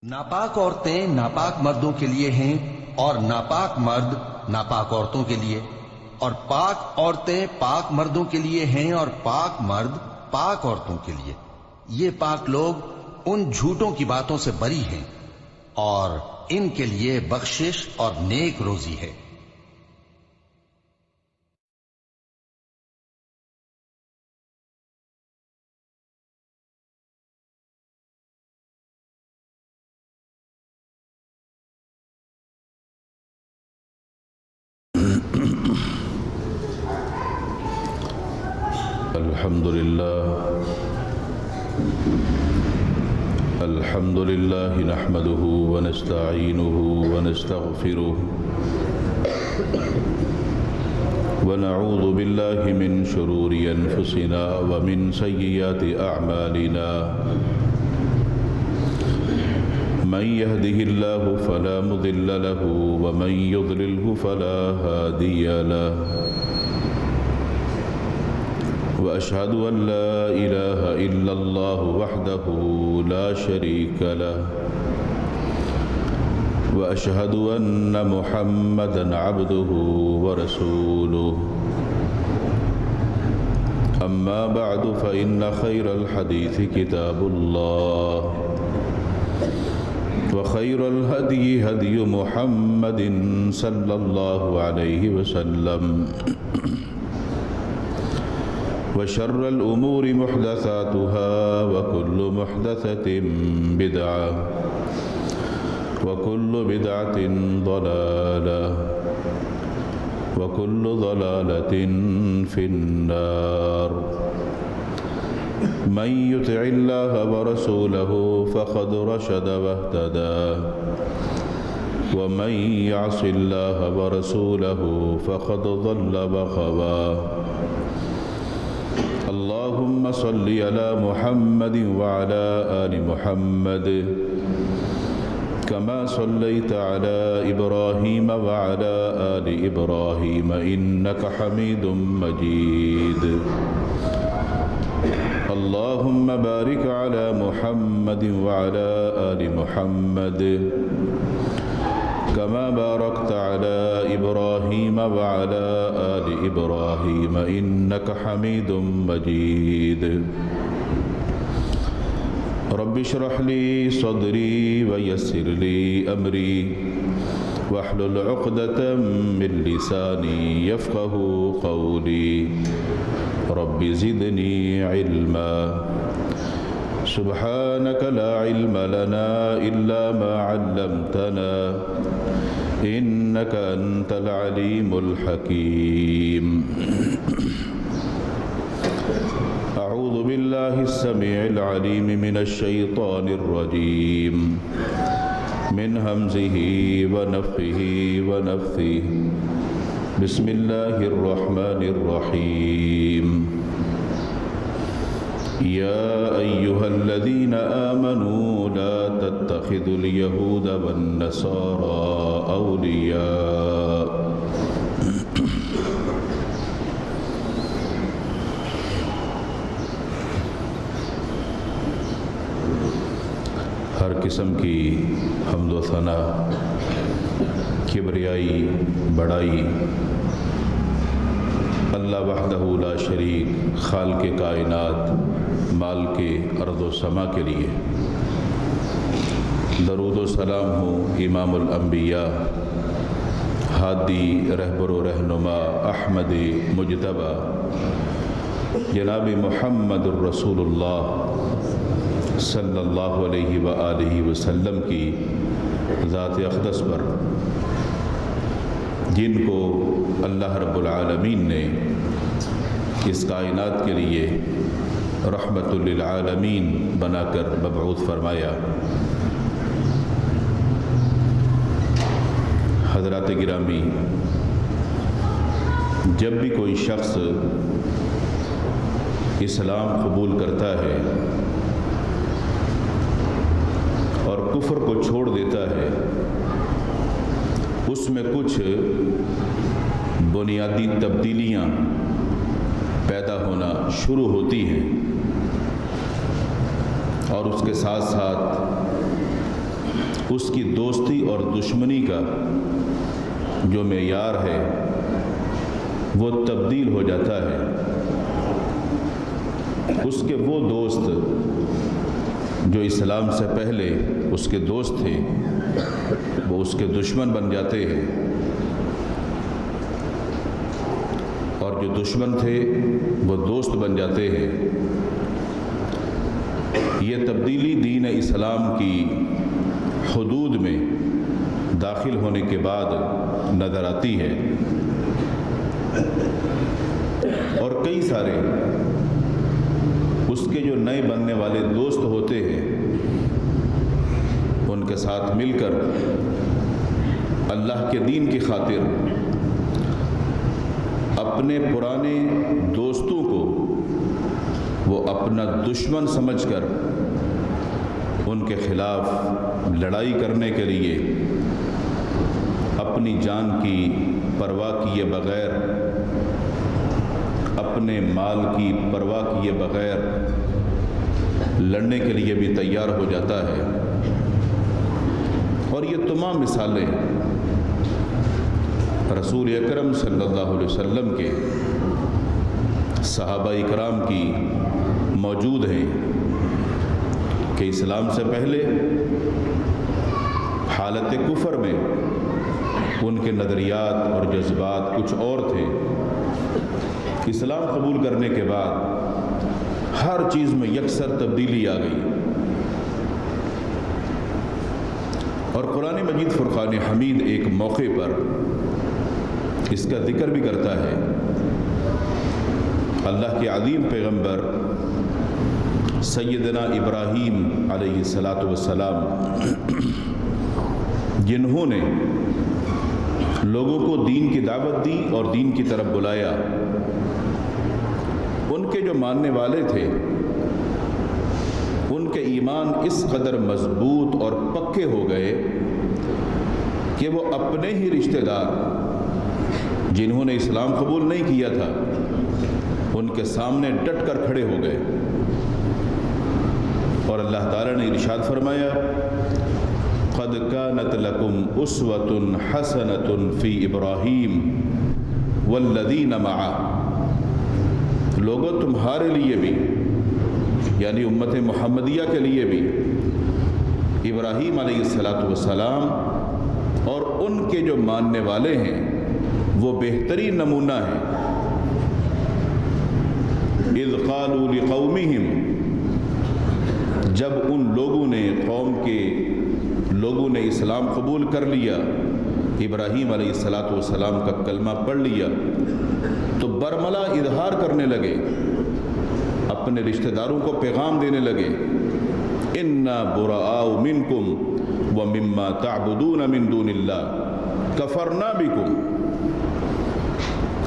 ناپاک عورتیں ناپاک مردوں کے لیے ہیں اور ناپاک مرد ناپاک عورتوں کے لیے، اور پاک عورتیں پاک مردوں کے لیے ہیں اور پاک مرد پاک عورتوں کے لیے۔ یہ پاک لوگ ان جھوٹوں کی باتوں سے بری ہیں اور ان کے لیے بخشش اور نیک روزی ہے۔ الحمد لله نحمده ونستعينه ونستغفره ونعوذ بالله من شرور أنفسنا ومن سيئات أعمالنا من يهده الله فلا مضل له ومن يضلله فلا هادي له وأشهد أن لا إله إلا الله وحده لا شريك له وأشهد أن محمدا عبده ورسوله أما بعد فإن خير الحديث كتاب الله وخير الهدي هدي محمد صلى الله عليه وسلم وشر الأمور محدثاتها وكل محدثة بدعة وكل بدعة ضلالة وكل ضلالة في النار من يطع الله ورسوله فقد رشد واهتدى ومن يعص الله ورسوله فقد ضل وغوى اللهم صل على محمد وعلى آل محمد كما صليت على إبراهيم وعلى آل إبراهيم إنك حميد مجيد اللهم بارك على محمد وعلى آل محمد كما باركت على إبراهيم وعلى آل إبراهيم إنك حميد مجيد رب اشرح لي صدري ويسر لي أمري واحلل عقدة من لساني يفقه قولي رب زدني علما سبحانك لا علم لنا إلا ما علمتنا إنك أنت العليم الحكيم أعوذ بالله السميع العليم من الشيطان الرجيم من همزه ونفخه ونفثه بسم الله الرحمن الرحيم يا أيها الذين آمنوا لا تتخذوا اليهود والنصارى أولياء ہر قسم کی حمد و ثنا، کبریائی، بڑائی اللہ وحدہ لا شریک خالق کائنات مالک ارض و سما کے لیے۔ درود و سلام ہو امام الانبیاء، ہادی رہبر و رہنما احمد مجتبیٰ جناب محمد الرسول اللہ صلی اللہ علیہ وآلہ وسلم کی ذات اقدس پر، جن کو اللہ رب العالمین نے اس کائنات کے لیے رحمت للعالمین بنا کر مبعوث فرمایا۔ حضرات گرامی، جب بھی کوئی شخص اسلام قبول کرتا ہے اور کفر کو چھوڑ دیتا ہے، اس میں کچھ بنیادی تبدیلیاں پیدا ہونا شروع ہوتی ہیں، اور اس کے ساتھ ساتھ اس کی دوستی اور دشمنی کا جو معیار ہے وہ تبدیل ہو جاتا ہے۔ اس کے وہ دوست جو اسلام سے پہلے اس کے دوست تھے وہ اس کے دشمن بن جاتے ہیں، اور جو دشمن تھے وہ دوست بن جاتے ہیں۔ یہ تبدیلی دین اسلام کی حدود میں داخل ہونے کے بعد نظر آتی ہے، اور کئی سارے اس کے جو نئے بننے والے دوست ہوتے ہیں ان کے ساتھ مل کر اللہ کے دین کی خاطر اپنے پرانے دوستوں کو وہ اپنا دشمن سمجھ کر ان کے خلاف لڑائی کرنے کے لیے اپنی جان کی پرواہ کیے بغیر، اپنے مال کی پرواہ کیے بغیر لڑنے کے لیے بھی تیار ہو جاتا ہے۔ اور یہ تمام مثالیں رسول اکرم صلی اللہ علیہ وسلم کے صحابہ اکرام کی موجود ہیں کہ اسلام سے پہلے حالت کفر میں ان کے نظریات اور جذبات کچھ اور تھے، اسلام قبول کرنے کے بعد ہر چیز میں یکسر تبدیلی آ گئی۔ اور قرآن مجید فرقان حمید ایک موقع پر اس کا ذکر بھی کرتا ہے۔ اللہ کے عظیم پیغمبر سیدنا ابراہیم علیہ السلام جنہوں نے لوگوں کو دین کی دعوت دی اور دین کی طرف بلایا، ان کے جو ماننے والے تھے ان کے ایمان اس قدر مضبوط اور پکے ہو گئے کہ وہ اپنے ہی رشتہ دار جنہوں نے اسلام قبول نہیں کیا تھا ان کے سامنے ڈٹ کر کھڑے ہو گئے، اور اللہ تعالیٰ نے ارشاد فرمایا قد كانت لكم اسوة حسنة في ابراہیم والذین معه، لوگوں تمہارے لیے بھی یعنی امت محمدیہ کے لیے بھی ابراہیم علیہ السلام اور ان کے جو ماننے والے ہیں وہ بہترین نمونہ ہیں۔ اذ قالوا لقومہم، جب ان لوگوں نے قوم کے لوگوں نے اسلام قبول کر لیا، ابراہیم علیہ السلام کا کلمہ پڑھ لیا تو برملا اظہار کرنے لگے، اپنے رشتہ داروں کو پیغام دینے لگے انا براء منکم ومما تعبدون من دون اللہ کفرنا بکم،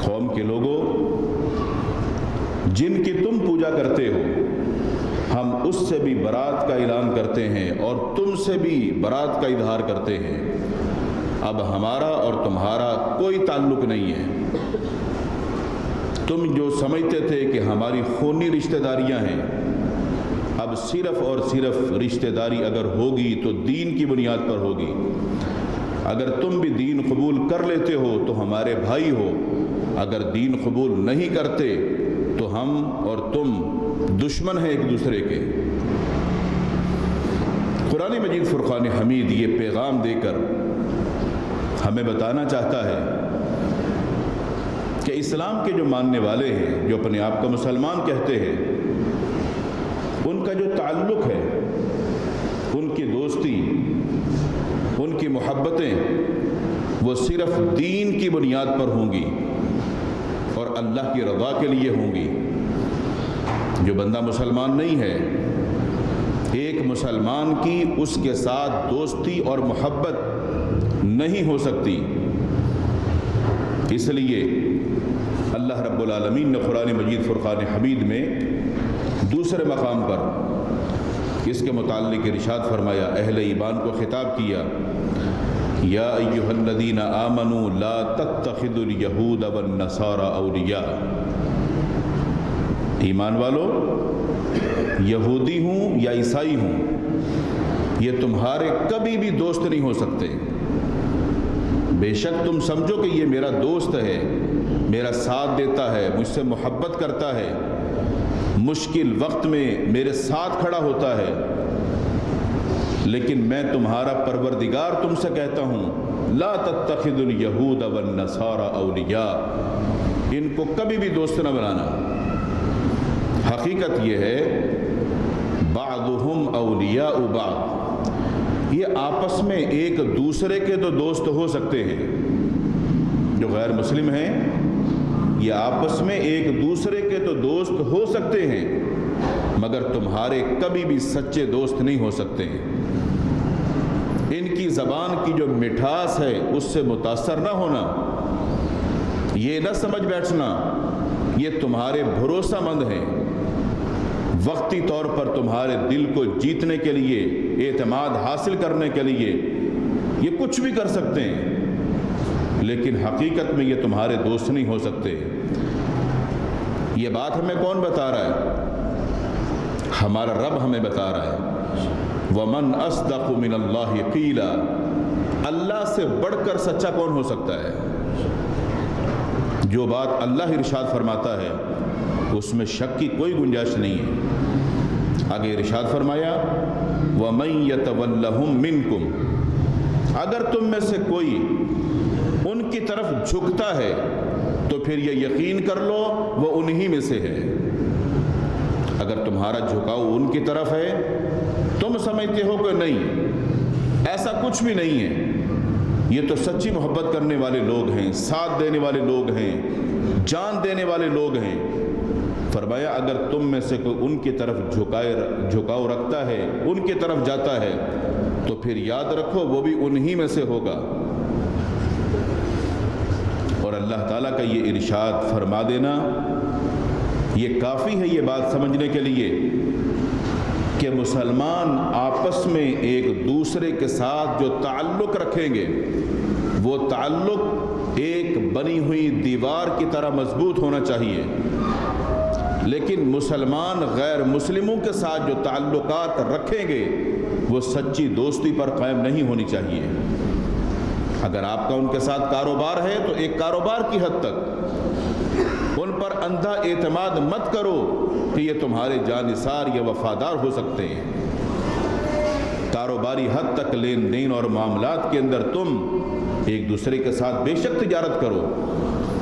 قوم کے لوگوں جن کی تم پوجا کرتے ہو ہم اس سے بھی برات کا اعلان کرتے ہیں اور تم سے بھی برات کا اظہار کرتے ہیں، اب ہمارا اور تمہارا کوئی تعلق نہیں ہے۔ تم جو سمجھتے تھے کہ ہماری خونی رشتہ داریاں ہیں، اب صرف اور صرف رشتہ داری اگر ہوگی تو دین کی بنیاد پر ہوگی، اگر تم بھی دین قبول کر لیتے ہو تو ہمارے بھائی ہو، اگر دین قبول نہیں کرتے تو ہم اور تم دشمن ہیں ایک دوسرے کے۔ قرآن مجید فرقان حمید یہ پیغام دے کر ہمیں بتانا چاہتا ہے کہ اسلام کے جو ماننے والے ہیں، جو اپنے آپ کو مسلمان کہتے ہیں، ان کا جو تعلق ہے، ان کی دوستی، ان کی محبتیں وہ صرف دین کی بنیاد پر ہوں گی اور اللہ کی رضا کے لیے ہوں گی۔ جو بندہ مسلمان نہیں ہے، ایک مسلمان کی اس کے ساتھ دوستی اور محبت نہیں ہو سکتی۔ اس لیے اللہ رب العالمین نے قرآن مجید فرقان حمید میں دوسرے مقام پر اس کے متعلق ارشاد فرمایا، اہل ایمان کو خطاب کیا، یا ایھا الذین آمنوا لا تتخذوا الیہود والنصارى اولیاء، ایمان والو، یہودی ہوں یا عیسائی ہوں یہ تمہارے کبھی بھی دوست نہیں ہو سکتے۔ بے شک تم سمجھو کہ یہ میرا دوست ہے، میرا ساتھ دیتا ہے، مجھ سے محبت کرتا ہے، مشکل وقت میں میرے ساتھ کھڑا ہوتا ہے، لیکن میں تمہارا پروردگار تم سے کہتا ہوں لا تتخذوا الیہود والنصارى اولیاء، ان کو کبھی بھی دوست نہ بنانا۔ حقیقت یہ ہے بعضهم اولیاء بعض، یہ آپس میں ایک دوسرے کے تو دوست ہو سکتے ہیں، جو غیر مسلم ہیں یہ آپس میں ایک دوسرے کے تو دوست ہو سکتے ہیں، مگر تمہارے کبھی بھی سچے دوست نہیں ہو سکتے ہیں۔ ان کی زبان کی جو مٹھاس ہے اس سے متاثر نہ ہونا، یہ نہ سمجھ بیٹھنا یہ تمہارے بھروسہ مند ہیں، وقتی طور پر تمہارے دل کو جیتنے کے لیے، اعتماد حاصل کرنے کے لیے یہ کچھ بھی کر سکتے ہیں، لیکن حقیقت میں یہ تمہارے دوست نہیں ہو سکتے۔ یہ بات ہمیں کون بتا رہا ہے؟ ہمارا رب ہمیں بتا رہا ہے وَمَنْ أَصْدَقُ مِنَ اللَّهِ قِيلًا، اللہ سے بڑھ کر سچا کون ہو سکتا ہے؟ جو بات اللہ ارشاد فرماتا ہے اس میں شک کی کوئی گنجائش نہیں ہے۔ آگے ارشاد فرمایا وَمَنْ يَتَوَلَّهُمْ مِنْكُمْ، اگر تم میں سے کوئی ان کی طرف جھکتا ہے تو پھر یہ یقین کر لو وہ انہی میں سے ہے۔ اگر تمہارا جھکاؤ ان کی طرف ہے، تم سمجھتے ہو کہ نہیں، ایسا کچھ بھی نہیں ہے، یہ تو سچی محبت کرنے والے لوگ ہیں، ساتھ دینے والے لوگ ہیں، جان دینے والے لوگ ہیں۔ فرمایا اگر تم میں سے کوئی ان کی طرف جھکاؤ رکھتا ہے، ان کی طرف جاتا ہے، تو پھر یاد رکھو وہ بھی انہی میں سے ہوگا۔ اور اللہ تعالیٰ کا یہ ارشاد فرما دینا یہ کافی ہے یہ بات سمجھنے کے لیے کہ مسلمان آپس میں ایک دوسرے کے ساتھ جو تعلق رکھیں گے وہ تعلق ایک بنی ہوئی دیوار کی طرح مضبوط ہونا چاہیے، لیکن مسلمان غیر مسلموں کے ساتھ جو تعلقات رکھیں گے وہ سچی دوستی پر قائم نہیں ہونی چاہیے۔ اگر آپ کا ان کے ساتھ کاروبار ہے تو ایک کاروبار کی حد تک، ان پر اندھا اعتماد مت کرو کہ یہ تمہارے جانثار یا وفادار ہو سکتے ہیں۔ کاروباری حد تک لین دین اور معاملات کے اندر تم ایک دوسرے کے ساتھ بے شک تجارت کرو،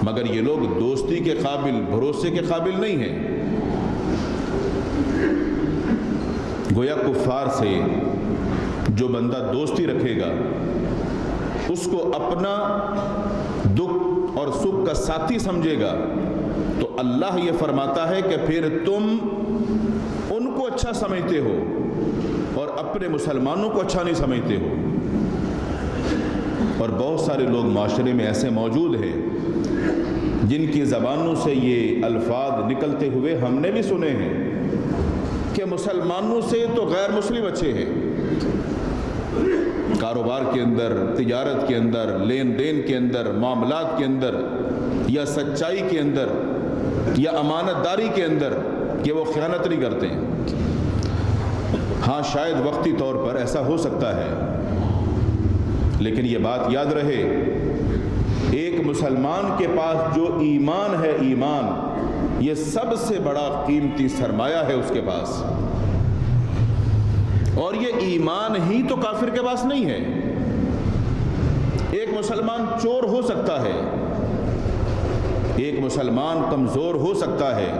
مگر یہ لوگ دوستی کے قابل، بھروسے کے قابل نہیں ہیں۔ گویا کفار سے جو بندہ دوستی رکھے گا اس کو اپنا دکھ اور سکھ کا ساتھی سمجھے گا، تو اللہ یہ فرماتا ہے کہ پھر تم ان کو اچھا سمجھتے ہو اور اپنے مسلمانوں کو اچھا نہیں سمجھتے ہو۔ اور بہت سارے لوگ معاشرے میں ایسے موجود ہیں جن کی زبانوں سے یہ الفاظ نکلتے ہوئے ہم نے بھی سنے ہیں کہ مسلمانوں سے تو غیر مسلم اچھے ہیں، کاروبار کے اندر، تجارت کے اندر، لین دین کے اندر، معاملات کے اندر، یا سچائی کے اندر، یا امانت داری کے اندر کہ وہ خیانت نہیں کرتے ہیں۔ ہاں شاید وقتی طور پر ایسا ہو سکتا ہے، لیکن یہ بات یاد رہے ایک مسلمان کے پاس جو ایمان ہے، ایمان یہ سب سے بڑا قیمتی سرمایہ ہے اس کے پاس، اور یہ ایمان ہی تو کافر کے پاس نہیں ہے۔ ایک مسلمان چور ہو سکتا ہے، ایک مسلمان کمزور ہو سکتا ہے،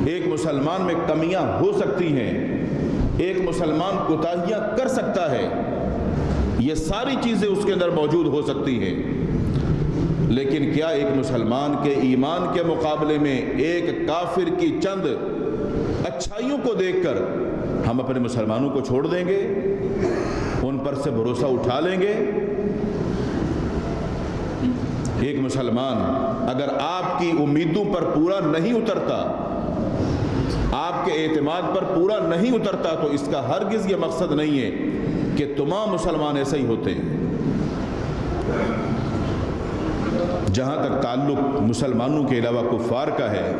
ایک مسلمان میں کمیاں ہو سکتی ہیں، ایک مسلمان کوتاہیاں کر سکتا ہے، یہ ساری چیزیں اس کے اندر موجود ہو سکتی ہیں، لیکن کیا ایک مسلمان کے ایمان کے مقابلے میں ایک کافر کی چند اچھائیوں کو دیکھ کر ہم اپنے مسلمانوں کو چھوڑ دیں گے، ان پر سے بھروسہ اٹھا لیں گے؟ ایک مسلمان اگر آپ کی امیدوں پر پورا نہیں اترتا، آپ کے اعتماد پر پورا نہیں اترتا، تو اس کا ہرگز یہ مقصد نہیں ہے کہ تمام مسلمان ایسے ہی ہوتے ہیں۔ جہاں تک تعلق مسلمانوں کے علاوہ کفار کا ہے،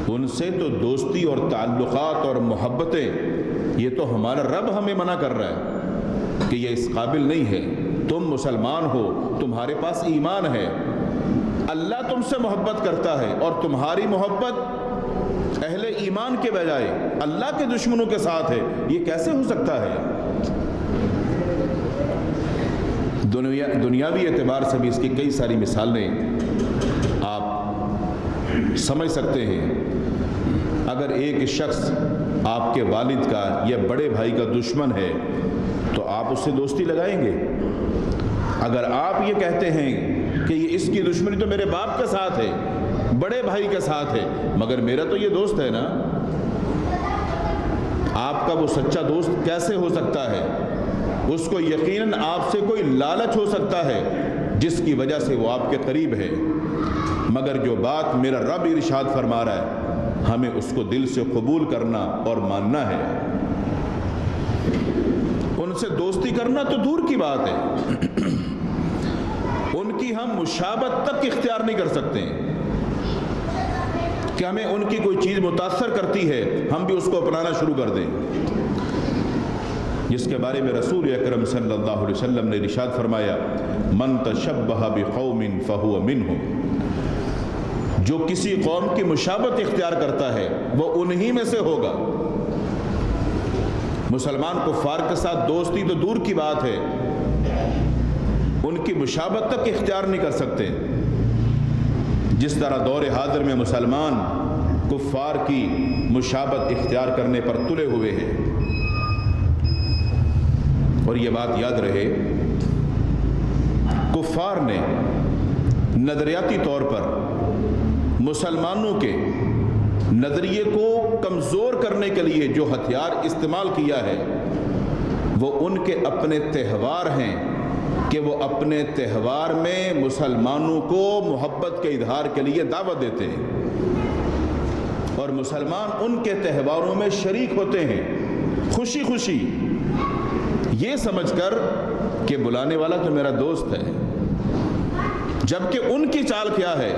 ان سے تو دوستی اور تعلقات اور محبتیں یہ تو ہمارا رب ہمیں منع کر رہا ہے کہ یہ اس قابل نہیں ہے، تم مسلمان ہو، تمہارے پاس ایمان ہے، اللہ تم سے محبت کرتا ہے اور تمہاری محبت اہل ایمان کے بجائے اللہ کے دشمنوں کے ساتھ ہے، یہ کیسے ہو سکتا ہے؟ دنیاوی اعتبار سے بھی اس کی کئی ساری مثالیں آپ سمجھ سکتے ہیں۔ اگر ایک شخص آپ کے والد کا یا بڑے بھائی کا دشمن ہے تو آپ اس سے دوستی لگائیں گے؟ اگر آپ یہ کہتے ہیں کہ یہ اس کی دشمنی تو میرے باپ کے ساتھ ہے، بڑے بھائی کے ساتھ ہے، مگر میرا تو یہ دوست ہے نا، آپ کا وہ سچا دوست کیسے ہو سکتا ہے؟ اس کو یقیناً آپ سے کوئی لالچ ہو سکتا ہے جس کی وجہ سے وہ آپ کے قریب ہے، مگر جو بات میرا رب ارشاد فرما رہا ہے ہمیں اس کو دل سے قبول کرنا اور ماننا ہے۔ ان سے دوستی کرنا تو دور کی بات ہے، ان کی ہم مشابہت تک اختیار نہیں کر سکتے کہ ہمیں ان کی کوئی چیز متاثر کرتی ہے ہم بھی اس کو اپنانا شروع کر دیں، جس کے بارے میں رسول اکرم صلی اللہ علیہ وسلم نے ارشاد فرمایا من تشبہ بقوم فہو منہم، جو کسی قوم کی مشابہت اختیار کرتا ہے وہ انہی میں سے ہوگا۔ مسلمان کفار کے ساتھ دوستی تو دور کی بات ہے، ان کی مشابہت تک اختیار نہیں کر سکتے، جس طرح دور حاضر میں مسلمان کفار کی مشابہت اختیار کرنے پر تلے ہوئے ہیں۔ اور یہ بات یاد رہے، کفار نے نظریاتی طور پر مسلمانوں کے نظریے کو کمزور کرنے کے لیے جو ہتھیار استعمال کیا ہے وہ ان کے اپنے تہوار ہیں کہ وہ اپنے تہوار میں مسلمانوں کو محبت کے اظہار کے لیے دعوت دیتے ہیں اور مسلمان ان کے تہواروں میں شریک ہوتے ہیں خوشی خوشی، یہ سمجھ کر کہ بلانے والا تو میرا دوست ہے، جبکہ ان کی چال کیا ہے؟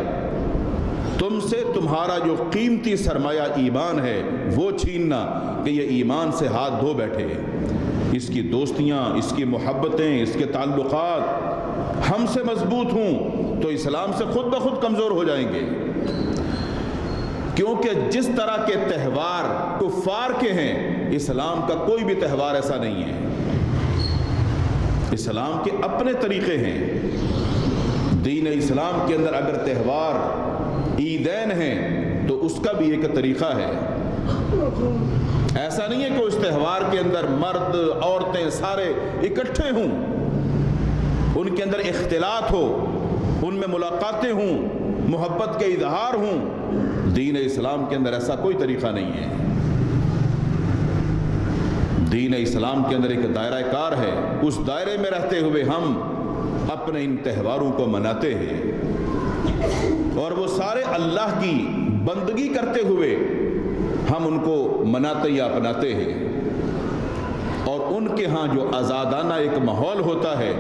تم سے تمہارا جو قیمتی سرمایہ ایمان ہے وہ چھیننا کہ یہ ایمان سے ہاتھ دھو بیٹھے، اس کی دوستیاں، اس کی محبتیں، اس کے تعلقات ہم سے مضبوط ہوں تو اسلام سے خود بخود کمزور ہو جائیں گے، کیونکہ جس طرح کے تہوار کفار کے ہیں اسلام کا کوئی بھی تہوار ایسا نہیں ہے، اسلام کے اپنے طریقے ہیں۔ دین اسلام کے اندر اگر تہوار عیدین ہیں تو اس کا بھی ایک طریقہ ہے، ایسا نہیں ہے کہ اس تہوار کے اندر مرد عورتیں سارے اکٹھے ہوں، ان کے اندر اختلاط ہو، ان میں ملاقاتیں ہوں، محبت کے اظہار ہوں۔ دین اسلام کے اندر ایسا کوئی طریقہ نہیں ہے۔ دین اسلام کے اندر ایک دائرہ کار ہے، اس دائرے میں رہتے ہوئے ہم اپنے ان تہواروں کو مناتے ہیں اور وہ سارے اللہ کی بندگی کرتے ہوئے ہم ان کو مناتے یا اپناتے ہیں، اور ان کے ہاں جو آزادانہ ایک ماحول ہوتا ہے،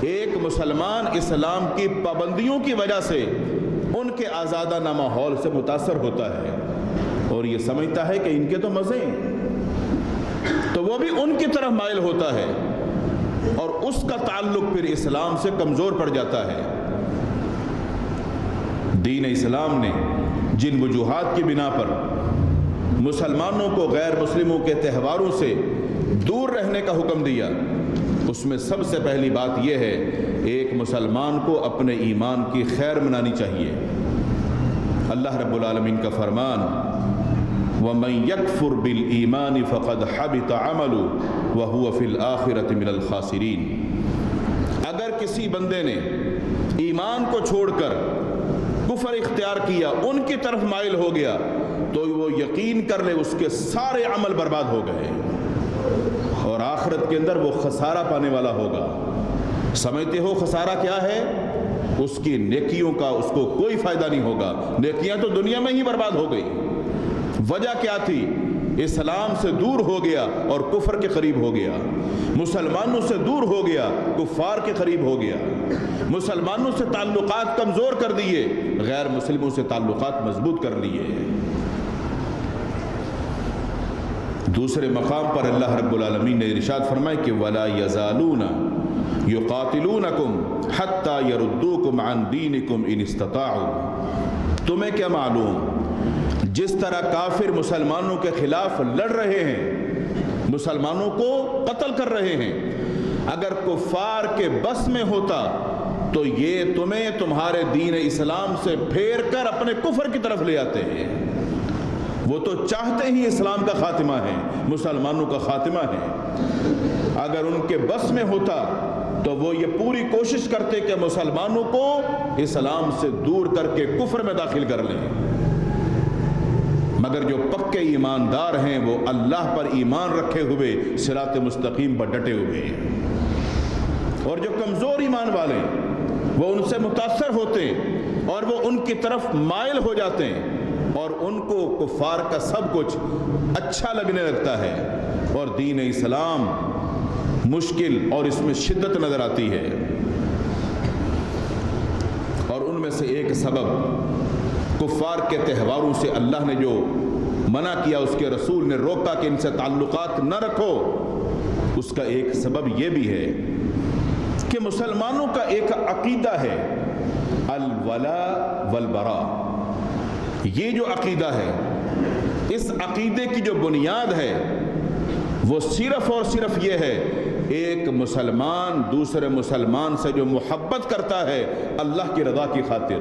ایک مسلمان اسلام کی پابندیوں کی وجہ سے ان کے آزادانہ ماحول سے متاثر ہوتا ہے اور یہ سمجھتا ہے کہ ان کے تو مزے ہیں، تو وہ بھی ان کی طرف مائل ہوتا ہے اور اس کا تعلق پھر اسلام سے کمزور پڑ جاتا ہے۔ دین اسلام نے جن وجوہات کی بنا پر مسلمانوں کو غیر مسلموں کے تہواروں سے دور رہنے کا حکم دیا، اس میں سب سے پہلی بات یہ ہے ایک مسلمان کو اپنے ایمان کی خیر منانی چاہیے۔ اللہ رب العالمین کا فرمان وَمَن يَكْفُرْ بِالْإِيمَانِ فَقَدْ حَبِطَ عَمَلُهُ وَهُوَ فِي الْآخِرَةِ مِنَ الْخَاسِرِينَ، اگر کسی بندے نے ایمان کو چھوڑ کر کفر اختیار کیا، ان کی طرف مائل ہو گیا، تو وہ یقین کر لے اس کے سارے عمل برباد ہو گئے اور آخرت کے اندر وہ خسارہ پانے والا ہوگا۔ سمجھتے ہو خسارہ کیا ہے؟ اس کی نیکیوں کا اس کو کوئی فائدہ نہیں ہوگا، نیکیاں تو دنیا میں ہی برباد ہو گئی۔ وجہ کیا تھی؟ اسلام سے دور ہو گیا اور کفر کے قریب ہو گیا، مسلمانوں سے دور ہو گیا، کفار کے قریب ہو گیا، مسلمانوں سے تعلقات کمزور کر دیے، غیر مسلموں سے تعلقات مضبوط کر لیے۔ دوسرے مقام پر اللہ رب العالمین نے ارشاد فرمایا کہ وَلَا يَزَالُونَ يُقَاتِلُونَكُمْ حَتَّى يَرُدُّوكُمْ عَنْ دِينِكُمْ إِنِ اسْتَطَاعُوا۔ تمہیں کیا معلوم، جس طرح کافر مسلمانوں کے خلاف لڑ رہے ہیں، مسلمانوں کو قتل کر رہے ہیں، اگر کفار کے بس میں ہوتا تو یہ تمہیں تمہارے دین اسلام سے پھیر کر اپنے کفر کی طرف لے آتے ہیں۔ وہ تو چاہتے ہی اسلام کا خاتمہ ہے، مسلمانوں کا خاتمہ ہے۔ اگر ان کے بس میں ہوتا تو وہ یہ پوری کوشش کرتے کہ مسلمانوں کو اسلام سے دور کر کے کفر میں داخل کر لیں، مگر جو پکے ایماندار ہیں وہ اللہ پر ایمان رکھے ہوئے صراط مستقیم پر ڈٹے ہوئے ہیں، اور جو کمزور ایمان والے وہ ان سے متاثر ہوتے ہیں اور وہ ان کی طرف مائل ہو جاتے ہیں، اور ان کو کفار کا سب کچھ اچھا لگنے لگتا ہے، اور دین اسلام مشکل اور اس میں شدت نظر آتی ہے۔ اور ان میں سے ایک سبب کفار کے تہواروں سے اللہ نے جو منع کیا، اس کے رسول نے روکا کہ ان سے تعلقات نہ رکھو، اس کا ایک سبب یہ بھی ہے کہ مسلمانوں کا ایک عقیدہ ہے الولا والبرا۔ یہ جو عقیدہ ہے، اس عقیدے کی جو بنیاد ہے وہ صرف اور صرف یہ ہے، ایک مسلمان دوسرے مسلمان سے جو محبت کرتا ہے اللہ کی رضا کی خاطر،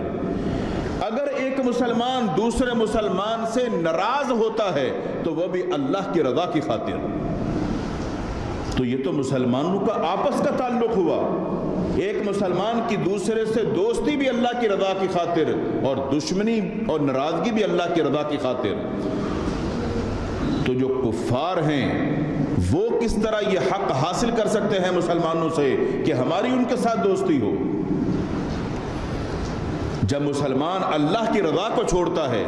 اگر ایک مسلمان دوسرے مسلمان سے ناراض ہوتا ہے تو وہ بھی اللہ کی رضا کی خاطر۔ تو یہ تو مسلمانوں کا آپس کا تعلق ہوا، ایک مسلمان کی دوسرے سے دوستی بھی اللہ کی رضا کی خاطر، اور دشمنی اور ناراضگی بھی اللہ کی رضا کی خاطر۔ تو جو کفار ہیں وہ کس طرح یہ حق حاصل کر سکتے ہیں مسلمانوں سے کہ ہماری ان کے ساتھ دوستی ہو؟ جب مسلمان اللہ کی رضا کو چھوڑتا ہے،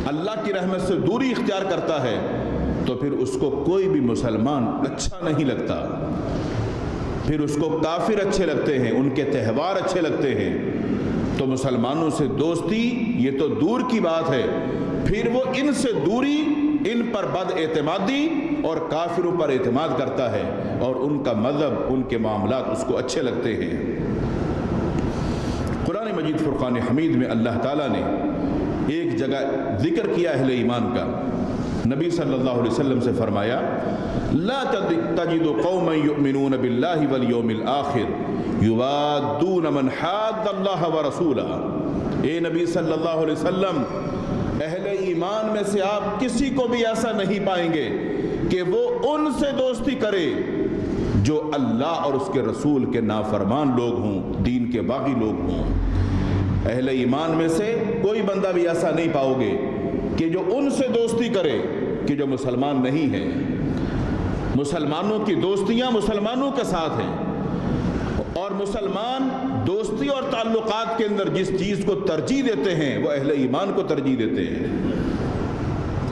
اللہ کی رحمت سے دوری اختیار کرتا ہے، تو پھر اس کو کوئی بھی مسلمان اچھا نہیں لگتا، پھر اس کو کافر اچھے لگتے ہیں، ان کے تہوار اچھے لگتے ہیں۔ تو مسلمانوں سے دوستی یہ تو دور کی بات ہے، پھر وہ ان سے دوری، ان پر بد اعتمادی اور کافروں پر اعتماد کرتا ہے، اور ان کا مذہب، ان کے معاملات اس کو اچھے لگتے ہیں۔ قرآن مجید فرقان حمید میں اللہ تعالیٰ نے ایک جگہ ذکر کیا اہل ایمان کا، نبی صلی اللہ علیہ وسلم سے فرمایا لا تجد قوما یؤمنون باللہ والیوم الآخر یوادون من حاد اللہ ورسولہ۔ اے نبی صلی اللہ علیہ وسلم، اہل ایمان میں سے آپ کسی کو بھی ایسا نہیں پائیں گے کہ وہ ان سے دوستی کرے جو اللہ اور اس کے رسول کے نافرمان لوگ ہوں، دین کے باغی لوگ ہوں۔ اہل ایمان میں سے کوئی بندہ بھی ایسا نہیں پاؤ گے کہ جو ان سے دوستی کرے کہ جو مسلمان نہیں ہے۔ مسلمانوں کی دوستیاں مسلمانوں کے ساتھ ہیں، اور مسلمان دوستی اور تعلقات کے اندر جس چیز کو ترجیح دیتے ہیں وہ اہل ایمان کو ترجیح دیتے ہیں۔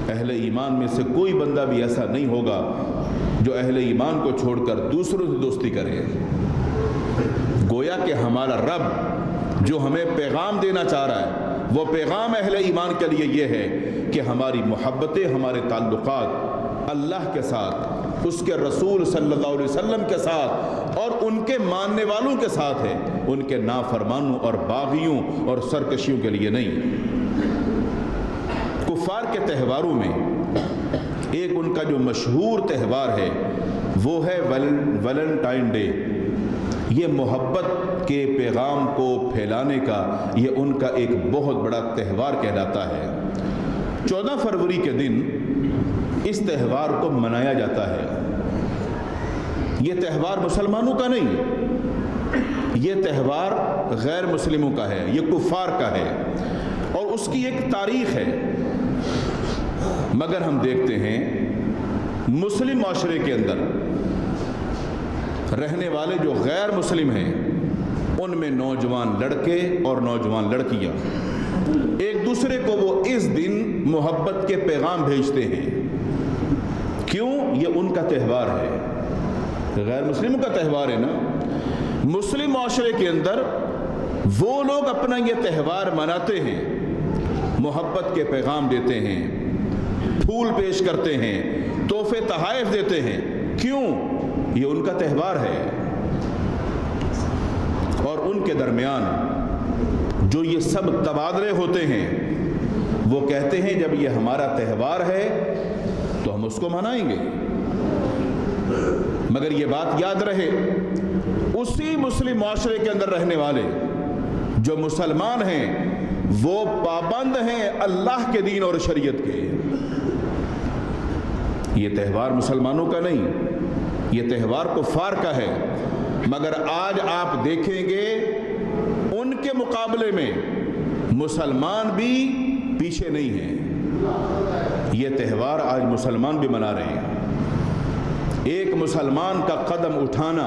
اہل ایمان میں سے کوئی بندہ بھی ایسا نہیں ہوگا جو اہل ایمان کو چھوڑ کر دوسروں سے دوستی کرے۔ گویا کہ ہمارا رب جو ہمیں پیغام دینا چاہ رہا ہے، وہ پیغام اہل ایمان کے لیے یہ ہے کہ ہماری محبتیں، ہمارے تعلقات اللہ کے ساتھ، اس کے رسول صلی اللہ علیہ وسلم کے ساتھ اور ان کے ماننے والوں کے ساتھ ہے، ان کے نافرمانوں اور باغیوں اور سرکشیوں کے لیے نہیں۔ کفار کے تہواروں میں ایک ان کا جو مشہور تہوار ہے وہ ہے ویلنٹائن ڈے۔ یہ محبت کے پیغام کو پھیلانے کا یہ ان کا ایک بہت بڑا تہوار کہلاتا ہے۔ 14 فروری کے دن اس تہوار کو منایا جاتا ہے۔ یہ تہوار مسلمانوں کا نہیں، یہ تہوار غیر مسلموں کا ہے، یہ کفار کا ہے، اور اس کی ایک تاریخ ہے۔ مگر ہم دیکھتے ہیں مسلم معاشرے کے اندر رہنے والے جو غیر مسلم ہیں، ان میں نوجوان لڑکے اور نوجوان لڑکیاں ایک دوسرے کو وہ اس دن محبت کے پیغام بھیجتے ہیں۔ کیوں؟ یہ ان کا تہوار ہے، غیر مسلموں کا تہوار ہے نا۔ مسلم معاشرے کے اندر وہ لوگ اپنا یہ تہوار مناتے ہیں، محبت کے پیغام دیتے ہیں، پھول پیش کرتے ہیں، تحفے تحائف دیتے ہیں. کیوں؟ یہ ان کا تہوار ہے. اور ان کے درمیان جو یہ سب تبادلے ہوتے ہیں وہ کہتے ہیں جب یہ ہمارا تہوار ہے تو ہم اس کو منائیں گے. مگر یہ بات یاد رہے، اسی مسلم معاشرے کے اندر رہنے والے جو مسلمان ہیں وہ پابند ہیں اللہ کے دین اور شریعت کے. یہ تہوار مسلمانوں کا نہیں، یہ تہوار کفار کا ہے. مگر آج آپ دیکھیں گے ان کے مقابلے میں مسلمان بھی پیچھے نہیں ہیں. یہ تہوار آج مسلمان بھی منا رہے ہیں. ایک مسلمان کا قدم اٹھانا،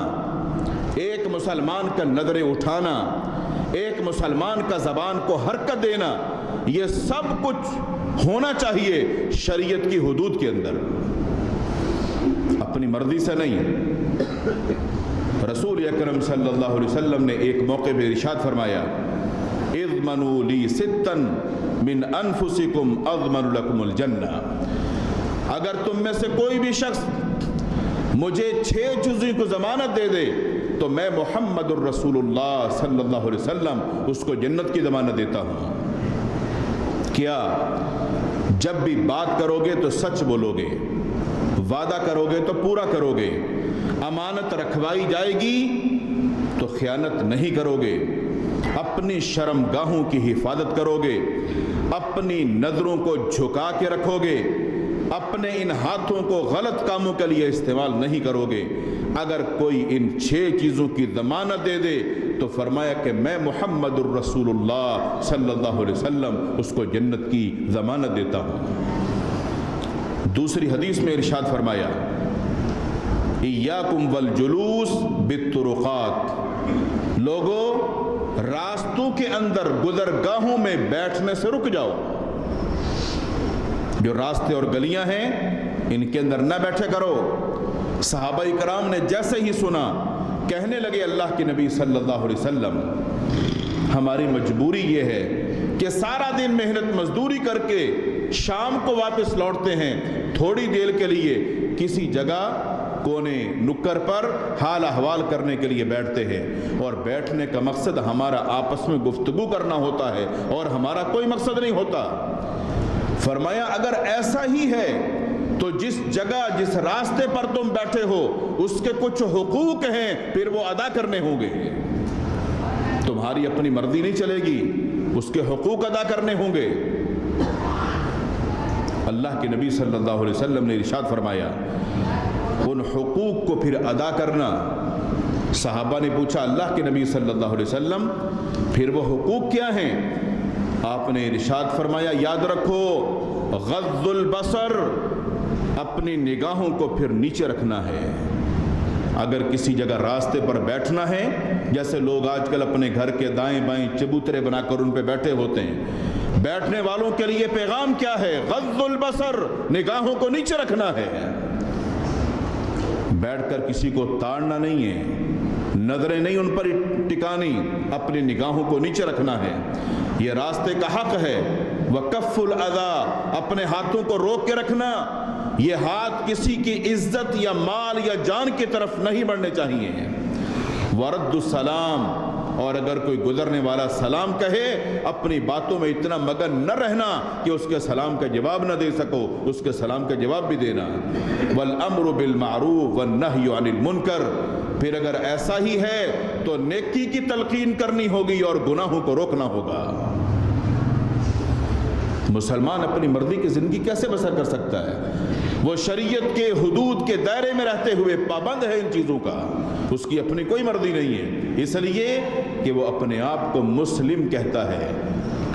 ایک مسلمان کا نظریں اٹھانا، ایک مسلمان کا زبان کو حرکت دینا، یہ سب کچھ ہونا چاہیے شریعت کی حدود کے اندر، اپنی مرضی سے نہیں. رسول اکرم صلی اللہ علیہ وسلم نے ایک موقع پہ ارشاد فرمایا، اضمنوا لی ستا من انفسکم اضمن لکم الجنہ. اگر تم میں سے کوئی بھی شخص مجھے 6 چیزوں کو ضمانت دے دے تو میں محمد الرسول اللہ صلی اللہ علیہ وسلم اس کو جنت کی ضمانت دیتا ہوں. کیا؟ جب بھی بات کرو گے تو سچ بولو گے، وعدہ کرو گے تو پورا کرو گے، امانت رکھوائی جائے گی تو خیانت نہیں کرو گے، اپنی شرم گاہوں کی حفاظت کرو گے، اپنی نظروں کو جھکا کے رکھو گے، اپنے ان ہاتھوں کو غلط کاموں کے لیے استعمال نہیں کرو گے. اگر کوئی ان 6 چیزوں کی ضمانت دے دے تو فرمایا کہ میں محمد الرسول اللہ صلی اللہ علیہ وسلم اس کو جنت کی ضمانت دیتا ہوں. دوسری حدیث میں ارشاد فرمایا، ایاکم والجلوس بالطرقات. لوگوں، راستوں کے اندر گزرگاہوں میں بیٹھنے سے رک جاؤ. جو راستے اور گلیاں ہیں ان کے اندر نہ بیٹھے کرو. صحابہ کرام نے جیسے ہی سنا کہنے لگے اللہ کے نبی صلی اللہ علیہ وسلم، ہماری مجبوری یہ ہے کہ سارا دن محنت مزدوری کر کے شام کو واپس لوٹتے ہیں، تھوڑی دیر کے لیے کسی جگہ کونے نکر پر حال احوال کرنے کے لیے بیٹھتے ہیں، اور بیٹھنے کا مقصد ہمارا آپس میں گفتگو کرنا ہوتا ہے اور ہمارا کوئی مقصد نہیں ہوتا. فرمایا اگر ایسا ہی ہے تو جس جگہ جس راستے پر تم بیٹھے ہو اس کے کچھ حقوق ہیں، پھر وہ ادا کرنے ہوں گے. تمہاری اپنی مرضی نہیں چلے گی، اس کے حقوق ادا کرنے ہوں گے. اللہ کے نبی صلی اللہ علیہ وسلم نے ارشاد فرمایا ان حقوق کو پھر ادا کرنا. صحابہ نے پوچھا اللہ کے نبی صلی اللہ علیہ وسلم پھر وہ حقوق کیا ہیں؟ آپ نے ارشاد فرمایا یاد رکھو، غض البصر، اپنی نگاہوں کو پھر نیچے رکھنا ہے. اگر کسی جگہ راستے پر بیٹھنا ہے، جیسے لوگ آج کل اپنے گھر کے دائیں بائیں چبوترے بنا کر ان پہ بیٹھے ہوتے ہیں، بیٹھنے والوں کے لیے پیغام کیا ہے؟ غض البصر، نگاہوں کو نیچے رکھنا ہے. بیٹھ کر کسی کو تاڑنا نہیں ہے، نظریں نہیں ان پر ٹکانی، اپنی نگاہوں کو نیچے رکھنا ہے. یہ راستے کا حق ہے. وکف الاذی، اپنے ہاتھوں کو روک کے رکھنا. یہ ہاتھ کسی کی عزت یا مال یا جان کی طرف نہیں بڑھنے چاہیے. ورد السلام، اور اگر کوئی گزرنے والا سلام کہے اپنی باتوں میں اتنا مگن نہ رہنا کہ اس کے سلام کا جواب نہ دے سکو، اس کے سلام کا جواب بھی دینا. والامر بالمعروف والنہی عن المنکر، پھر اگر ایسا ہی ہے تو نیکی کی تلقین کرنی ہوگی اور گناہوں کو روکنا ہوگا. مسلمان اپنی مرضی کی زندگی کیسے بسر کر سکتا ہے؟ وہ شریعت کے حدود کے دائرے میں رہتے ہوئے پابند ہے ان چیزوں کا، اس کی اپنی کوئی مرضی نہیں ہے، اس لیے کہ وہ اپنے آپ کو مسلم کہتا ہے،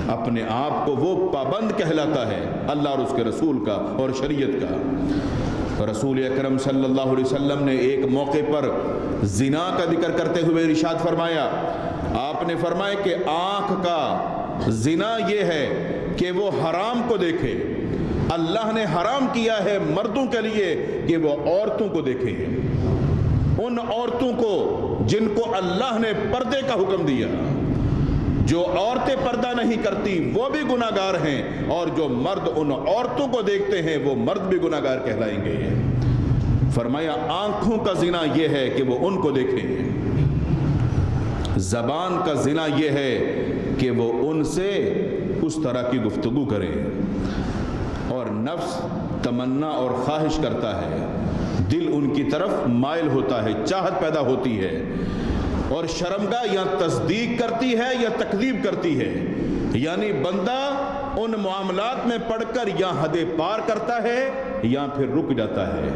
اپنے آپ کو وہ پابند کہلاتا ہے اللہ اور اس کے رسول کا اور شریعت کا. رسول اکرم صلی اللہ علیہ وسلم نے ایک موقع پر زنا کا ذکر کرتے ہوئے ارشاد فرمایا، آپ نے فرمایا کہ آنکھ کا زنا یہ ہے کہ وہ حرام کو دیکھے. اللہ نے حرام کیا ہے مردوں کے لیے کہ وہ عورتوں کو دیکھیں، ان عورتوں کو جن کو اللہ نے پردے کا حکم دیا، جو عورتیں پردہ نہیں کرتی وہ بھی گناہگار ہیں، اور جو مرد ان عورتوں کو دیکھتے ہیں وہ مرد بھی گناہگار کہلائیں گے۔ فرمایا آنکھوں کا زنا یہ ہے کہ وہ ان کو دیکھیں، زبان کا زنا یہ ہے کہ وہ ان سے اس طرح کی گفتگو کریں، اور نفس تمنا اور خواہش کرتا ہے، دل ان کی طرف مائل ہوتا ہے، چاہت پیدا ہوتی ہے، اور شرمگاہ یا تصدیق کرتی ہے یا تکذیب کرتی ہے، یعنی بندہ ان معاملات میں پڑھ کر یا حد پار کرتا ہے یا پھر رک جاتا ہے۔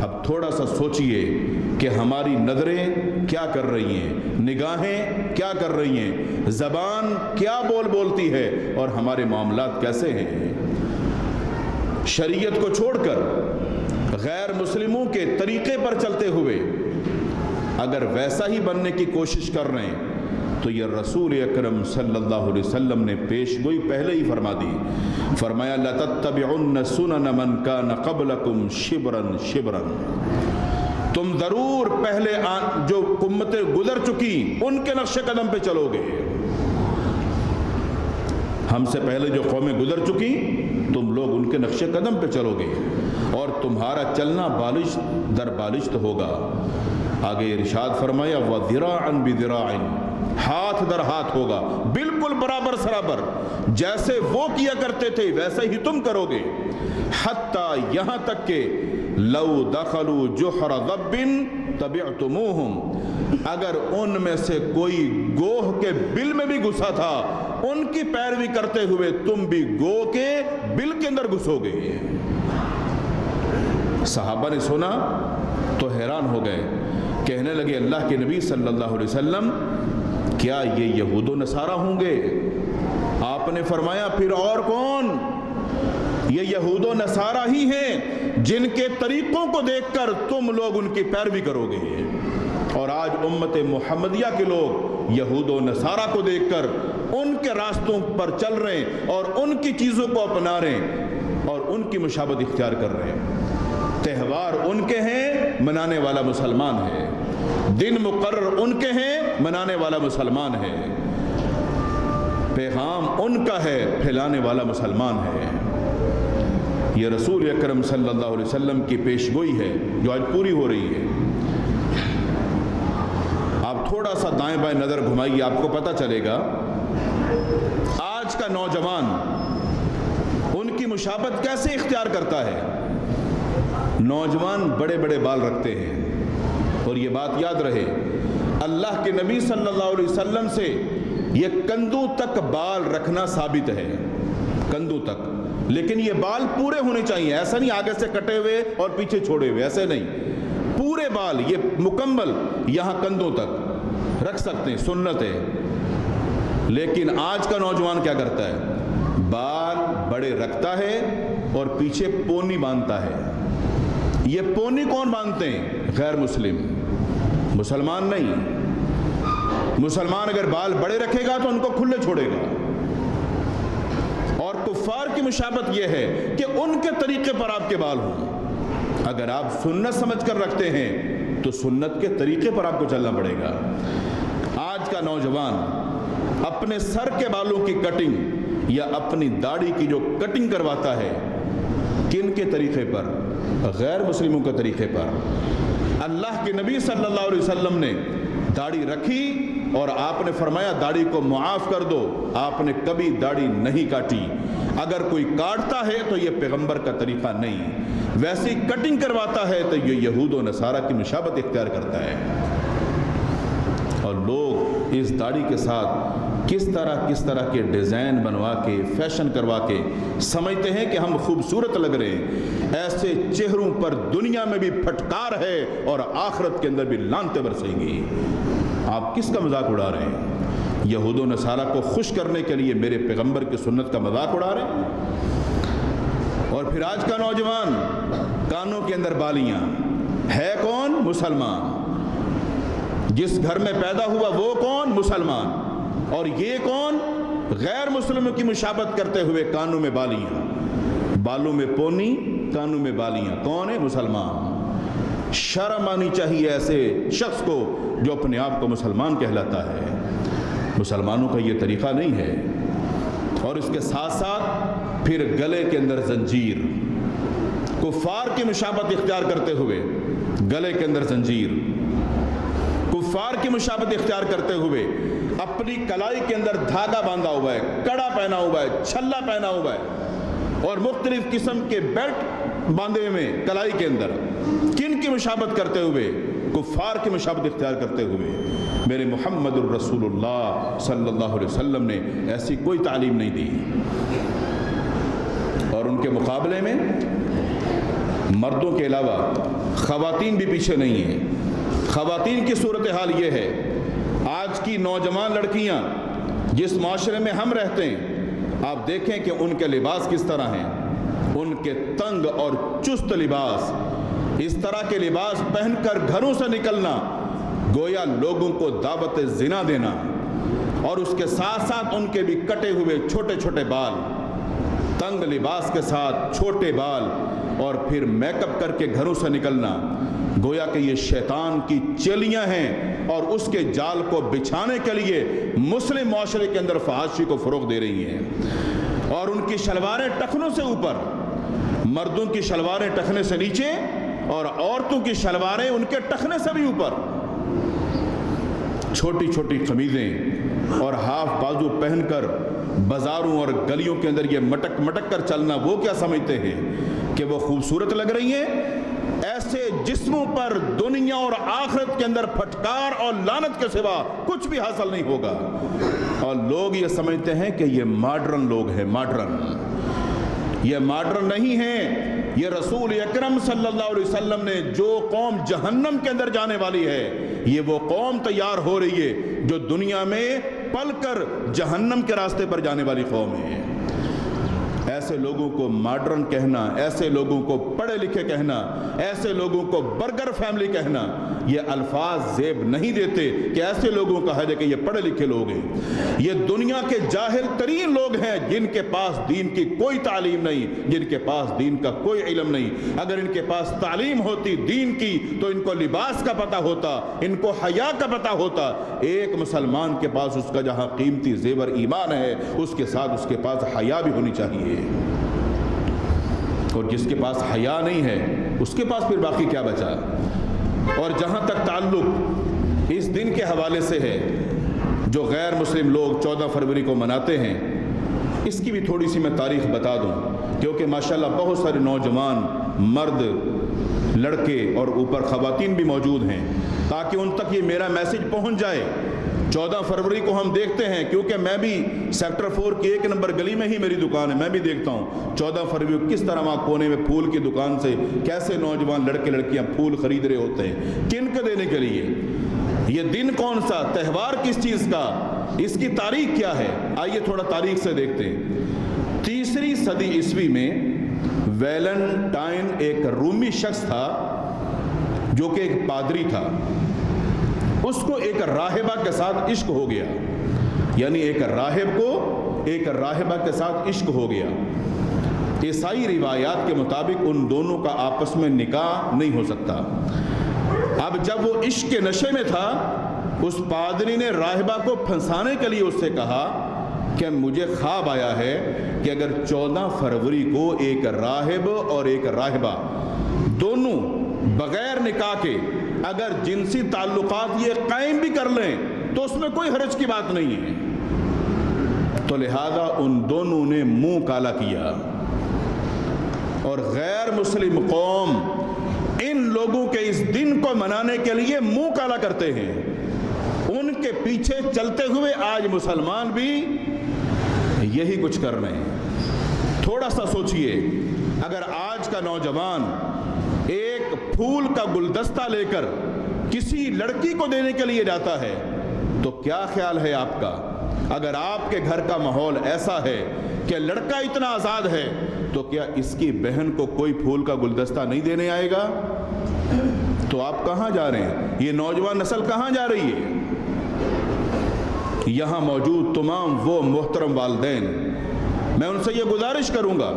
اب تھوڑا سا سوچئے کہ ہماری نظریں کیا کر رہی ہیں، نگاہیں کیا کر رہی ہیں، زبان کیا بولتی ہے، اور ہمارے معاملات کیسے ہیں۔ شریعت کو چھوڑ کر غیر مسلموں کے طریقے پر چلتے ہوئے اگر ویسا ہی بننے کی کوشش کر رہے ہیں تو یہ رسول اکرم صلی اللہ علیہ وسلم نے پیش گوئی پہلے ہی فرما دی۔ فرمایا لَتَتَّبِعُنَّ سُنَنَ مَنْ كَانَ قَبْلَكُمْ شِبْرًا شِبْرًا، تم ضرور پہلے جو امتیں گزر چکی ان کے نقش قدم پہ چلو گے۔ ہم سے پہلے جو قومیں گزر چکی تم لوگ ان کے نقش قدم پہ چلو گے، اور تمہارا چلنا بالش در بالشت ہوگا۔ آگے ارشاد فرمایا وَذِرَاعًا بِذِرَاعٍ، ہاتھ در ہاتھ ہوگا، بالکل برابر سرابر، جیسے وہ کیا کرتے تھے ویسے ہی تم کرو گے۔ حتیٰ یہاں تک کہ لو دخلوا جحر ضب تبعتموہم، اگر ان میں سے کوئی گوہ کے بل میں بھی گھسا تھا ان کی پیروی کرتے ہوئے تم بھی گوہ کے بل کے اندر گھسو گے۔ صحابہ نے سنا تو حیران ہو گئے، کہنے لگے اللہ کے نبی صلی اللہ علیہ وسلم کیا یہ یہود و نصارہ ہوں گے؟ آپ نے فرمایا پھر اور کون؟ یہ یہود و نصارہ ہی ہیں جن کے طریقوں کو دیکھ کر تم لوگ ان کی پیروی کرو گے۔ اور آج امت محمدیہ کے لوگ یہود و نصارہ کو دیکھ کر ان کے راستوں پر چل رہے ہیں اور ان کی چیزوں کو اپنا رہے ہیں اور ان کی مشابہت اختیار کر رہے ہیں۔ تہوار ان کے ہیں، منانے والا مسلمان ہے، دن مقرر ان کے ہیں، منانے والا مسلمان ہے، پیغام ان کا ہے، پھیلانے والا مسلمان ہے۔ یہ رسول اکرم صلی اللہ علیہ وسلم کی پیش گوئی ہے جو آج پوری ہو رہی ہے۔ آپ تھوڑا سا دائیں بائیں نظر گھمائیے، آپ کو پتہ چلے گا آج کا نوجوان ان کی مشابہت کیسے اختیار کرتا ہے۔ نوجوان بڑے بڑے بال رکھتے ہیں، اور یہ بات یاد رہے اللہ کے نبی صلی اللہ علیہ وسلم سے یہ کندھوں تک بال رکھنا ثابت ہے، کندھوں تک، لیکن یہ بال پورے ہونے چاہیے، ایسا نہیں آگے سے کٹے ہوئے اور پیچھے چھوڑے ہوئے، ایسے نہیں، پورے بال یہ مکمل یہاں کندھوں تک رکھ سکتے ہیں، سنت ہے۔ لیکن آج کا نوجوان کیا کرتا ہے؟ بال بڑے رکھتا ہے اور پیچھے پونی باندھتا ہے۔ یہ پونی کون باندھتے ہیں؟ غیر مسلم، مسلمان نہیں۔ مسلمان اگر بال بڑے رکھے گا تو ان کو کھلے چھوڑے گا، اور کفار کی مشابہت یہ ہے کہ ان کے طریقے پر آپ کے بال ہوں۔ اگر آپ سنت سمجھ کر رکھتے ہیں تو سنت کے طریقے پر آپ کو چلنا پڑے گا۔ آج کا نوجوان اپنے سر کے بالوں کی کٹنگ یا اپنی داڑھی کی جو کٹنگ کرواتا ہے، کن کے طریقے پر؟ غیر مسلموں کے طریقے پر۔ اللہ کے نبی صلی اللہ علیہ وسلم نے داڑھی رکھی اور آپ نے فرمایا داڑھی کو معاف کر دو، آپ نے کبھی داڑھی نہیں کاٹی۔ اگر کوئی کاٹتا ہے تو یہ پیغمبر کا طریقہ نہیں، ویسی کٹنگ کرواتا ہے تو یہ یہود و نصارہ کی مشابہت اختیار کرتا ہے۔ اور لوگ اس داڑھی کے ساتھ کس طرح کے ڈیزائن بنوا کے فیشن کروا کے سمجھتے ہیں کہ ہم خوبصورت لگ رہے ہیں۔ ایسے چہروں پر دنیا میں بھی پھٹکار ہے اور آخرت کے اندر بھی لعنتیں برسیں گی۔ آپ کس کا مذاق اڑا رہے ہیں؟ یہود و نصارہ کو خوش کرنے کے لیے میرے پیغمبر کی سنت کا مذاق اڑا رہے ہیں۔ اور پھر آج کا نوجوان کانوں کے اندر بالیاں، ہے کون؟ مسلمان۔ جس گھر میں پیدا ہوا وہ کون؟ مسلمان۔ اور یہ کون؟ غیر مسلموں کی مشابہت کرتے ہوئے کانوں میں بالیاں، بالوں میں پونی، کانوں میں بالیاں، کون ہے؟ مسلمان۔ شرم آنی چاہیے ایسے شخص کو جو اپنے آپ کو مسلمان کہلاتا ہے۔ مسلمانوں کا یہ طریقہ نہیں ہے۔ اور اس کے ساتھ ساتھ پھر گلے کے اندر زنجیر، کفار کی مشابہت اختیار کرتے ہوئے گلے کے اندر زنجیر، کفار کی مشابہت اختیار کرتے ہوئے اپنی کلائی کے اندر دھاگا باندھا ہوا ہے، کڑا پہنا ہوا ہے، چھلا پہنا ہوا ہے، اور مختلف قسم کے بیلٹ باندھے ہوئے کلائی کے اندر۔ کن کی مشابہت کرتے ہوئے؟ کفار کی مشابہت اختیار کرتے ہوئے۔ میرے محمد الرسول اللہ صلی اللہ علیہ وسلم نے ایسی کوئی تعلیم نہیں دی۔ اور ان کے مقابلے میں مردوں کے علاوہ خواتین بھی پیچھے نہیں ہیں۔ خواتین کی صورتحال یہ ہے، آج کی نوجوان لڑکیاں جس معاشرے میں ہم رہتے ہیں، آپ دیکھیں کہ ان کے لباس کس طرح ہیں، ان کے تنگ اور چست لباس، اس طرح کے لباس پہن کر گھروں سے نکلنا گویا لوگوں کو دعوت زنا دینا، اور اس کے ساتھ ساتھ ان کے بھی کٹے ہوئے چھوٹے چھوٹے بال، تنگ لباس کے ساتھ چھوٹے بال، اور پھر میک اپ کر کے گھروں سے نکلنا گویا کہ یہ شیطان کی چیلیاں ہیں، اور اس کے جال کو بچھانے کے لیے مسلم معاشرے کے اندر فحاشی کو فروغ دے رہی ہیں۔ اور ان کی شلواریں ٹخنوں سے اوپر، مردوں کی شلواریں ٹخنے سے نیچے اور عورتوں کی شلواریں ان کے ٹخنے سے بھی اوپر، چھوٹی چھوٹی قمیضیں اور ہاف بازو پہن کر بازاروں اور گلیوں کے اندر یہ مٹک مٹک کر چلنا، وہ کیا سمجھتے ہیں کہ وہ خوبصورت لگ رہی ہیں؟ ایسے جسموں پر دنیا اور آخرت کے اندر پھٹکار اور لعنت کے سوا کچھ بھی حاصل نہیں ہوگا۔ اور لوگ یہ سمجھتے ہیں کہ یہ ماڈرن لوگ ہیں، ماڈرن۔ یہ ماڈرن نہیں ہیں، یہ رسول اکرم صلی اللہ علیہ وسلم نے جو قوم جہنم کے اندر جانے والی ہے، یہ وہ قوم تیار ہو رہی ہے جو دنیا میں پل کر جہنم کے راستے پر جانے والی قوم ہے۔ ایسے لوگوں کو ماڈرن کہنا، ایسے لوگوں کو پڑھے لکھے کہنا، ایسے لوگوں کو برگر فیملی کہنا، یہ الفاظ زیب نہیں دیتے کہ ایسے لوگوں کا ہے کہ یہ پڑھے لکھے لوگ ہیں۔ یہ دنیا کے جاہل ترین لوگ ہیں جن کے پاس دین کی کوئی تعلیم نہیں، جن کے پاس دین کا کوئی علم نہیں۔ اگر ان کے پاس تعلیم ہوتی دین کی تو ان کو لباس کا پتہ ہوتا، ان کو حیا کا پتہ ہوتا۔ ایک مسلمان کے پاس اس کا جہاں قیمتی زیور ایمان ہے، اس کے ساتھ اس کے پاس حیا بھی ہونی چاہیے، اور جس کے پاس حیا نہیں ہے اس کے پاس پھر باقی کیا بچا۔ اور جہاں تک تعلق اس دن کے حوالے سے ہے جو غیر مسلم لوگ 14 فروری کو مناتے ہیں، اس کی بھی تھوڑی سی میں تاریخ بتا دوں، کیونکہ ماشاءاللہ بہت سارے نوجوان مرد، لڑکے اور اوپر خواتین بھی موجود ہیں، تاکہ ان تک یہ میرا میسج پہنچ جائے۔ 14 فروری کو ہم دیکھتے ہیں، کیونکہ میں بھی سیکٹر 4 کی 1 نمبر گلی میں ہی میری دکان ہے، میں بھی دیکھتا ہوں 14 فروری کو کس طرح وہاں کونے میں پھول کی دکان سے کیسے نوجوان لڑکے لڑکیاں پھول خرید رہے ہوتے ہیں، کن کو دینے کے لیے۔ یہ دن کون سا، تہوار کس چیز کا، اس کی تاریخ کیا ہے؟ آئیے تھوڑا تاریخ سے دیکھتے ہیں۔ 3 صدی عیسوی میں ویلنٹائن ایک رومی شخص تھا جو کہ ایک پادری تھا، اس کو ایک راہبہ کے ساتھ عشق ہو گیا، یعنی ایک راہب کو ایک راہبہ کے ساتھ عشق ہو گیا۔ عیسائی روایات کے مطابق ان دونوں کا آپس میں نکاح نہیں ہو سکتا۔ اب جب وہ عشق کے نشے میں تھا، اس پادری نے راہبہ کو پھنسانے کے لیے اس سے کہا کہ مجھے خواب آیا ہے کہ اگر 14 فروری کو ایک راہب اور ایک راہبہ دونوں بغیر نکاح کے اگر جنسی تعلقات یہ قائم بھی کر لیں تو اس میں کوئی حرج کی بات نہیں ہے۔ تو لہذا ان دونوں نے منہ کالا کیا، اور غیر مسلم قوم ان لوگوں کے اس دن کو منانے کے لیے منہ کالا کرتے ہیں۔ ان کے پیچھے چلتے ہوئے آج مسلمان بھی یہی کچھ کر رہے ہیں۔ تھوڑا سا سوچئے، اگر آج کا نوجوان ایک پھول کا گلدستہ لے کر کسی لڑکی کو دینے کے لیے جاتا ہے تو کیا خیال ہے آپ کا؟ اگر آپ کے گھر کا ماحول ایسا ہے کہ لڑکا اتنا آزاد ہے تو کیا اس کی بہن کو کوئی پھول کا گلدستہ نہیں دینے آئے گا؟ تو آپ کہاں جا رہے ہیں؟ یہ نوجوان نسل کہاں جا رہی ہے؟ یہاں موجود تمام وہ محترم والدین، میں ان سے یہ گزارش کروں گا،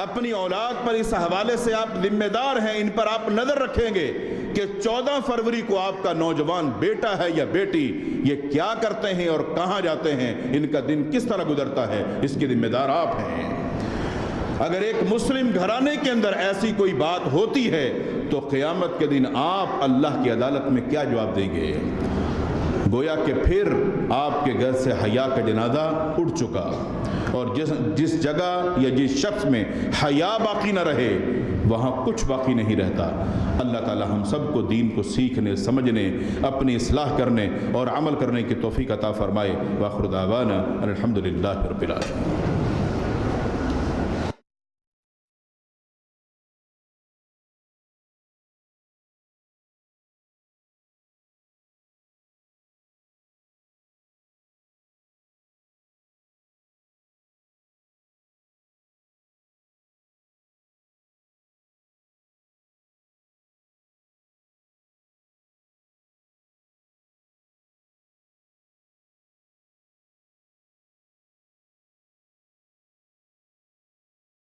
اپنی اولاد پر اس حوالے سے آپ ذمہ دار ہیں، ان پر آپ نظر رکھیں گے کہ 14 فروری کو آپ کا نوجوان بیٹا ہے یا بیٹی یہ کیا کرتے ہیں اور کہاں جاتے ہیں، ان کا دن کس طرح گزرتا ہے، اس کے ذمہ دار آپ ہیں۔ اگر ایک مسلم گھرانے کے اندر ایسی کوئی بات ہوتی ہے تو قیامت کے دن آپ اللہ کی عدالت میں کیا جواب دیں گے؟ گویا کہ پھر آپ کے گھر سے حیا کا جنازہ اٹھ چکا، اور جس جگہ یا جس شخص میں حیا باقی نہ رہے وہاں کچھ باقی نہیں رہتا۔ اللہ تعالی ہم سب کو دین کو سیکھنے، سمجھنے، اپنی اصلاح کرنے اور عمل کرنے کی توفیق عطا فرمائے۔ وآخر دعوانا الحمدللہ رب العالمین۔